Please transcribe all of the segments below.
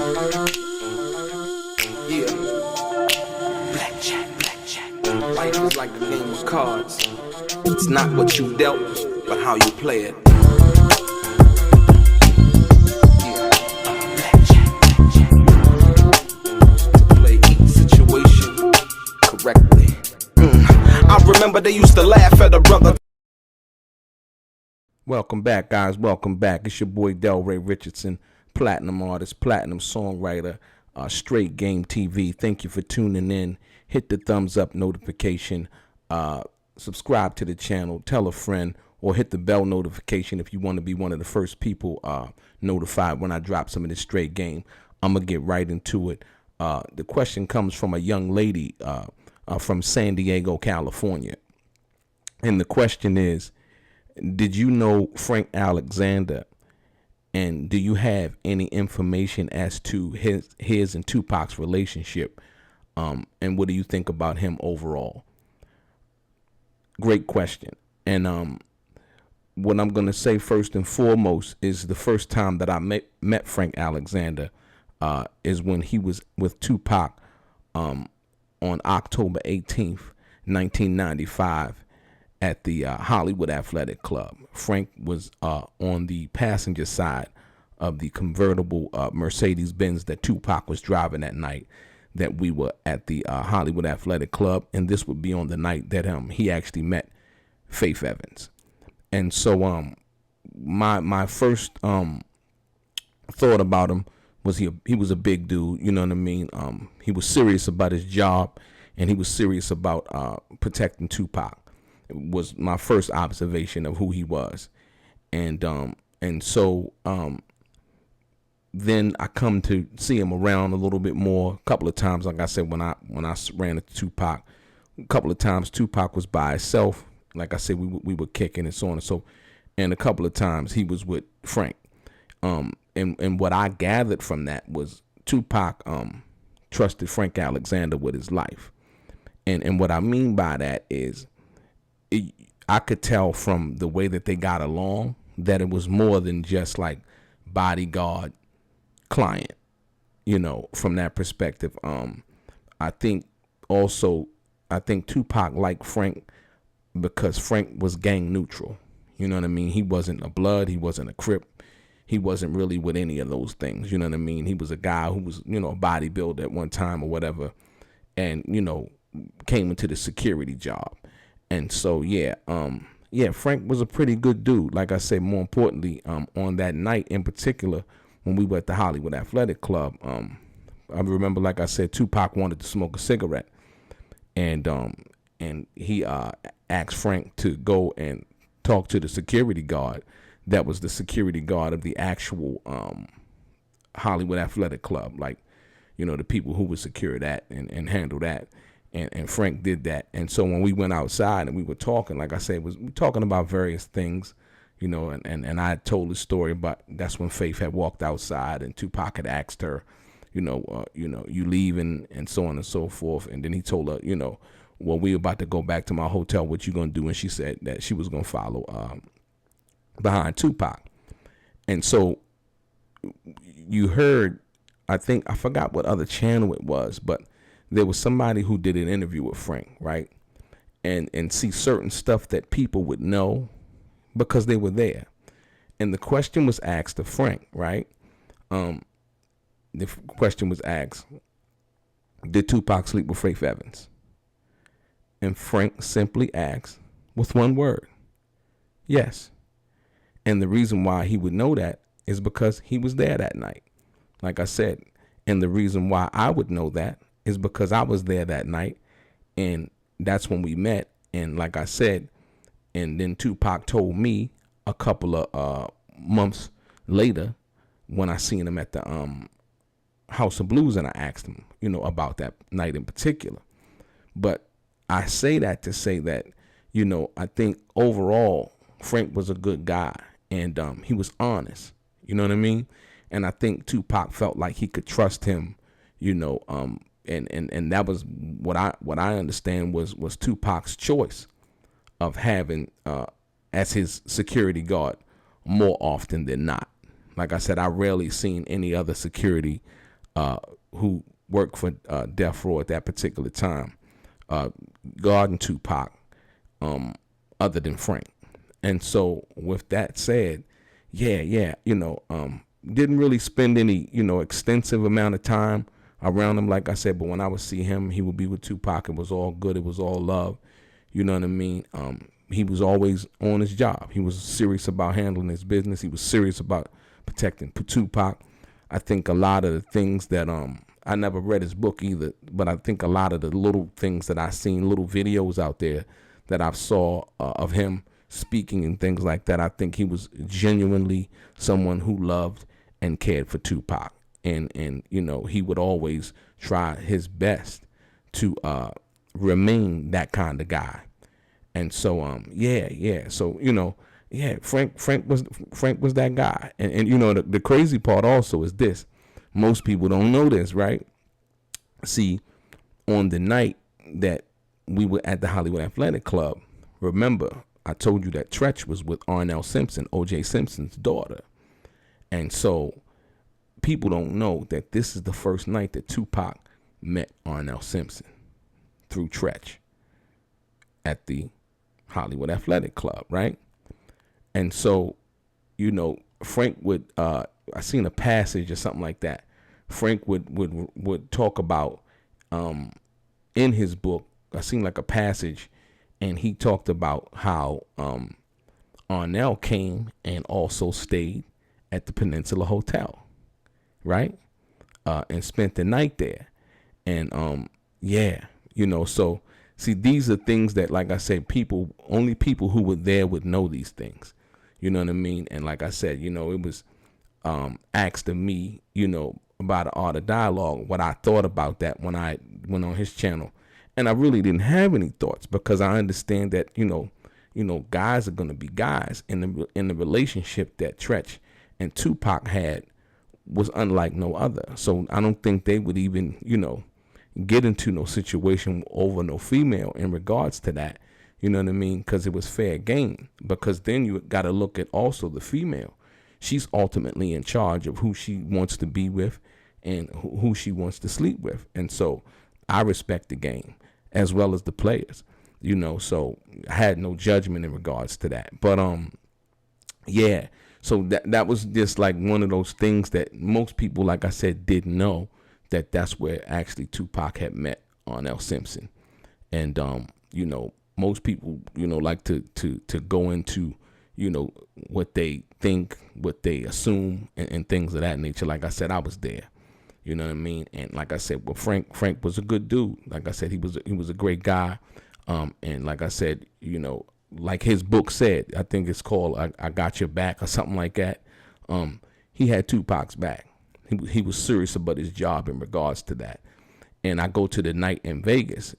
Yeah. Blackjack. Life is like a game of cards. It's not what you dealt, but how you play it. Yeah. Blackjack. To play each situation correctly. I remember they used to laugh at a brother. Welcome back, guys. Welcome back. It's your boy DELRAY Richardson, platinum artist, platinum songwriter, Straight Game TV. Thank you for tuning in. Hit the thumbs up notification. Subscribe to the channel. Tell a friend, or hit the bell notification if you want to be one of the first people notified when I drop some of this straight game. I'm gonna get right into it. The question comes from a young lady from San Diego, California, and the question is, did you know Frank Alexander, and do you have any information as to his and Tupac's relationship, and what do you think about him overall? Great question. And what I'm going to say first and foremost is the first time that I met Frank Alexander is when he was with Tupac on October 18th, 1995. At the Hollywood Athletic Club. Frank was on the passenger side of the convertible Mercedes-Benz that Tupac was driving that night that we were at the Hollywood Athletic Club, and this would be on the night that he actually met Faith Evans. And so my first thought about him was he was a big dude, you know what I mean? He was serious about his job, and he was serious about protecting Tupac. Was my first observation of who he was. And so then I come to see him around a little bit more. A couple of times, like I said, when I ran into Tupac, a couple of times Tupac was by himself. Like I said, we were kicking and so on and so, and a couple of times he was with Frank. And what I gathered from that was Tupac trusted Frank Alexander with his life. And what I mean by that is, I could tell from the way that they got along that it was more than just like bodyguard client, from that perspective. I think Tupac liked Frank because Frank was gang neutral. You know what I mean? He wasn't a Blood. He wasn't a Crip. He wasn't really with any of those things. You know what I mean? He was a guy who was, a bodybuilder at one time or whatever, and, came into the security job. And so, Frank was a pretty good dude. Like I said, more importantly, on that night in particular, when we were at the Hollywood Athletic Club, I remember, like I said, Tupac wanted to smoke a cigarette. And he asked Frank to go and talk to the security guard. That was the security guard of the actual Hollywood Athletic Club. Like, the people who would secure that and handle that. And Frank did that. And so when we went outside and we were talking, like I said, we were talking about various things, and I told the story about that's when Faith had walked outside and Tupac had asked her, you leaving and so on and so forth. And then he told her, well, we about to go back to my hotel. What you going to do? And she said that she was going to follow behind Tupac. And so you heard, I forgot what other channel it was, but there was somebody who did an interview with Frank, right? And see certain stuff that people would know because they were there. And the question was asked to Frank, right? The question was asked, did Tupac sleep with Faith Evans? And Frank simply asked with one word, yes. And the reason why he would know that is because he was there that night, like I said. And the reason why I would know that is because I was there that night, and that's when we met. And like I said, and then Tupac told me a couple of months later when I seen him at the House of Blues, and I asked him, about that night in particular. But I say that to say that, I think overall Frank was a good guy, and he was honest. You know what I mean? And I think Tupac felt like he could trust him, and that was what I understand was Tupac's choice of having as his security guard more often than not. Like I said, I rarely seen any other security who worked for Death Row at that particular time, guarding Tupac, other than Frank. And so with that said, didn't really spend any, extensive amount of time around him, like I said, but when I would see him, he would be with Tupac. It was all good. It was all love. You know what I mean? He was always on his job. He was serious about handling his business. He was serious about protecting Tupac. I think a lot of the things that, I never read his book either, but I think a lot of the little things that I seen, little videos out there that I saw of him speaking and things like that, I think he was genuinely someone who loved and cared for Tupac. And he would always try his best to remain that kind of guy. And so Frank was that guy. And the crazy part also is this. Most people don't know this, right? See, on the night that we were at the Hollywood Athletic Club, remember, I told you that Tretch was with Arnell Simpson, O.J. Simpson's daughter. And so people don't know that this is the first night that Tupac met Arnell Simpson through Tretch at the Hollywood Athletic Club, right? And so, Frank would, I seen a passage or something like that. Frank would talk about, in his book, I seen like a passage, and he talked about how Arnell came and also stayed at the Peninsula Hotel, right? And spent the night there. And so see, these are things that, like I said, only people who were there would know these things. You know what I mean? And like I said, it was asked of me, about the art of dialogue, what I thought about that when I went on his channel. And I really didn't have any thoughts, because I understand that, guys are going to be guys, in the relationship that Tretch and Tupac had was unlike no other. So I don't think they would even, get into no situation over no female in regards to that. You know what I mean? Because it was fair game. Because then you got to look at also the female. She's ultimately in charge of who she wants to be with and who she wants to sleep with. And so I respect the game as well as the players, so I had no judgment in regards to that. But, so that was just like one of those things that most people, like I said, didn't know, that that's where actually Tupac had met Arnell Simpson. And, most people, like to go into, what they think, what they assume, and things of that nature. Like I said, I was there. You know what I mean? And like I said, well, Frank was a good dude. Like I said, he was a great guy. And like I said, like his book said, I think it's called I Got Your Back or something like that. He had Tupac's back. He was serious about his job in regards to that. And I go to the night in Vegas,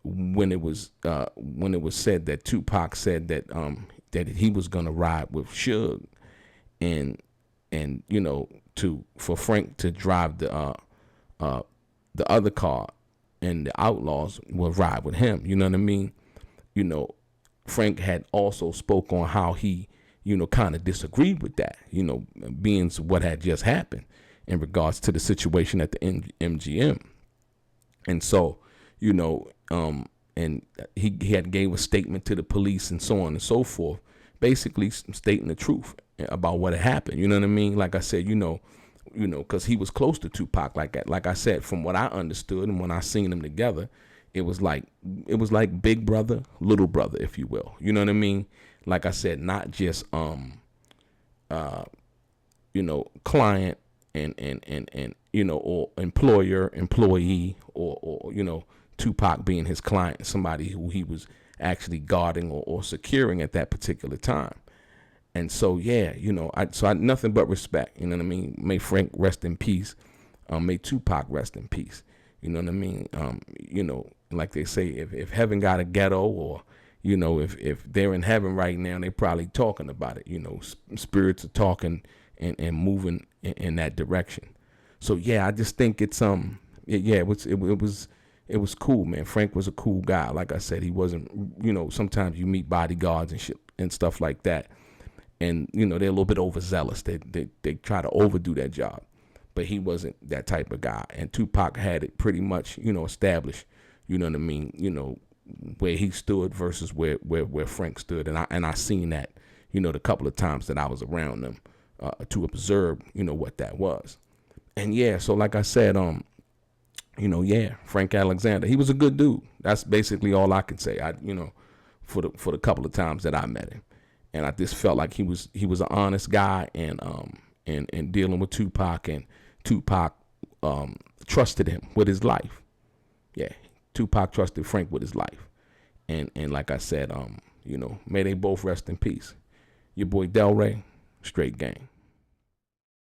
when it was said that Tupac said that that he was gonna ride with Suge, and for Frank to drive the other car, and the Outlaws will ride with him. You know what I mean? Frank had also spoke on how he, kind of disagreed with that, being what had just happened in regards to the situation at the MGM. And so, and he had gave a statement to the police and so on and so forth, basically stating the truth about what had happened. You know what I mean? Like I said, because he was close to Tupac like that. Like I said, from what I understood and when I seen them together, it was like big brother, little brother, if you will. You know what I mean? Like I said, not just client and or employer, employee, or Tupac being his client, somebody who he was actually guarding or securing at that particular time. And so, I had nothing but respect. You know what I mean? May Frank rest in peace. May Tupac rest in peace. You know what I mean? Like they say, if heaven got a ghetto, or, if they're in heaven right now, they probably talking about it. Spirits are talking and moving in that direction. So, I just think it's, it was cool, man. Frank was a cool guy. Like I said, he wasn't, sometimes you meet bodyguards and shit and stuff like that. And, they're a little bit overzealous. They try to overdo that job. but he wasn't that type of guy. And Tupac had it pretty much, established, you know what I mean, where he stood versus where Frank stood. And I seen that, the couple of times that I was around them to observe, what that was. And yeah, so like I said, Frank Alexander, he was a good dude. That's basically all I can say. For the couple of times that I met him, and I just felt like he was an honest guy, and dealing with Tupac, and Tupac trusted him with his life. Yeah, Tupac trusted Frank with his life, and like I said, may they both rest in peace. Your boy DELRAY, straight game.